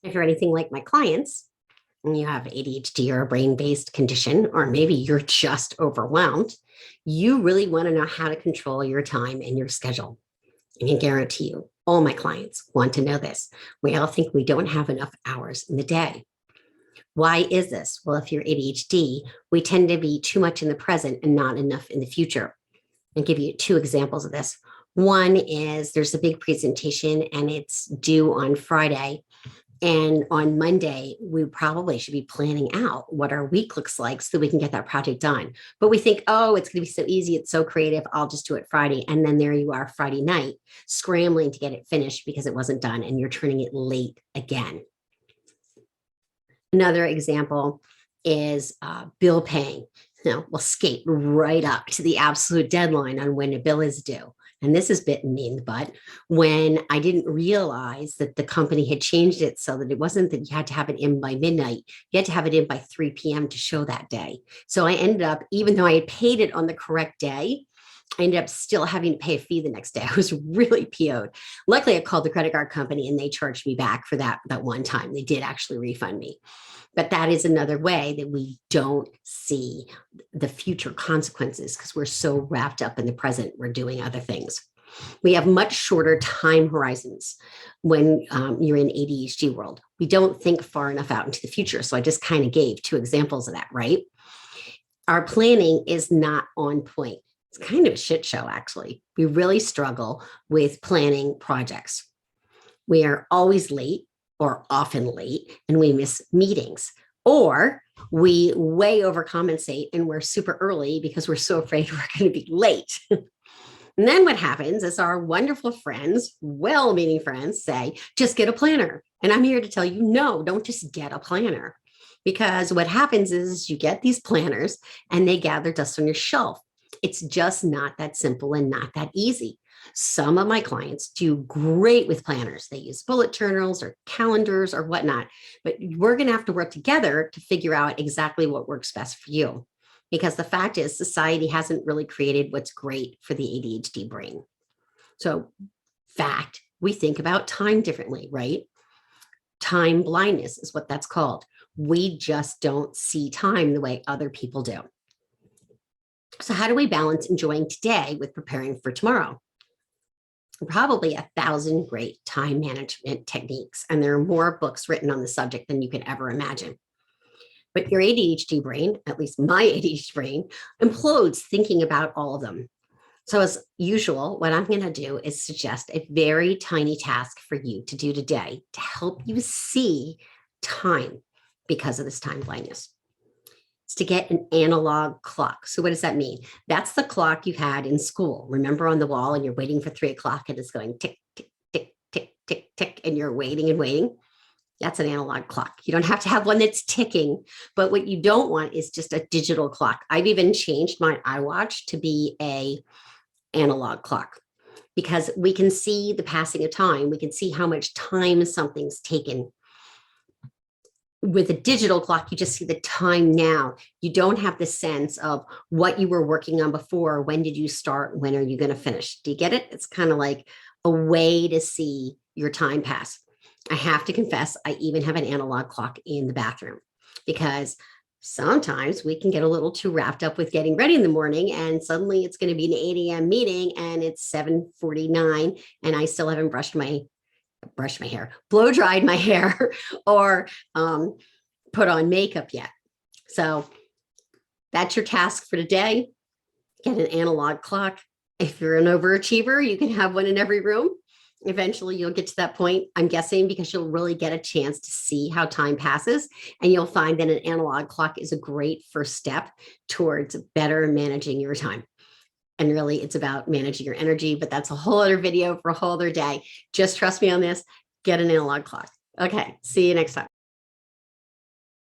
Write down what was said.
If you're anything like my clients, and you have ADHD or a brain-based condition, or maybe you're just overwhelmed, you really want to know how to control your time and your schedule. I can guarantee you, all my clients want to know this. We all think we don't have enough hours in the day. Why is this? Well, if you're ADHD, we tend to be too much in the present and not enough in the future. I'll give you two examples of this. One is there's a big presentation and it's due on Friday. And on Monday, we probably should be planning out what our week looks like so we can get that project done. But we think, oh, it's going to be so easy. It's so creative. I'll just do it Friday. And then there you are Friday night, scrambling to get it finished because it wasn't done and you're turning it late again. Another example is bill paying. We'll skate right up to the absolute deadline on when a bill is due. And this has bitten me in the butt when I didn't realize that the company had changed it so that it wasn't that you had to have it in by midnight. You had to have it in by 3 p.m. to show that day. So I ended up, even though I had paid it on the correct day, I ended up still having to pay a fee the next day. I was really PO'd. Luckily, I called the credit card company and they charged me back for that one time. They did actually refund me. But that is another way that we don't see the future consequences because we're so wrapped up in the present, we're doing other things. We have much shorter time horizons when you're in ADHD world. We don't think far enough out into the future. So I just kind of gave two examples of that, right? Our planning is not on point. It's kind of a shit show, actually. We really struggle with planning projects. We are always late or often late, and we miss meetings, or we way overcompensate and we're super early because we're so afraid we're going to be late. And then what happens is our wonderful friends, well-meaning friends, say, just get a planner. And I'm here to tell you, no, don't just get a planner. Because what happens is you get these planners and they gather dust on your shelf. It's just not that simple and not that easy. Some of my clients do great with planners. They use bullet journals or calendars or whatnot, but we're going to have to work together to figure out exactly what works best for you. Because the fact is, society hasn't really created what's great for the ADHD brain. So, fact, we think about time differently, right? Time blindness is what that's called. We just don't see time the way other people do. So how do we balance enjoying today with preparing for tomorrow? Probably 1,000 great time management techniques, and there are more books written on the subject than you could ever imagine. But your ADHD brain, at least my ADHD brain, implodes thinking about all of them. So as usual, what I'm going to do is suggest a very tiny task for you to do today to help you see time because of this time blindness. It's to get an analog clock. So what does that mean? That's the clock you had in school. Remember on the wall and you're waiting for 3 o'clock and it's going tick, tick, tick, tick, tick, tick, and you're waiting and waiting. That's an analog clock. You don't have to have one that's ticking, but what you don't want is just a digital clock. I've even changed my iWatch to be a analog clock because we can see the passing of time. We can see how much time something's taken. With a digital clock, you just see the time now. You don't have the sense of what you were working on before. When did you start? When are you going to finish? Do you get it? It's kind of like a way to see your time pass. I have to confess, I even have an analog clock in the bathroom because sometimes we can get a little too wrapped up with getting ready in the morning and suddenly it's going to be an 8 a.m. meeting and it's 7:49 and I still haven't brushed my hair, blow dried my hair or put on makeup yet. So that's your task for today. Get an analog clock. If you're an overachiever, you can have one in every room. Eventually you'll get to that point, I'm guessing, because you'll really get a chance to see how time passes. And you'll find that an analog clock is a great first step towards better managing your time. And really, it's about managing your energy, but that's a whole other video for a whole other day. Just trust me on this. Get an analog clock. Okay, see you next time.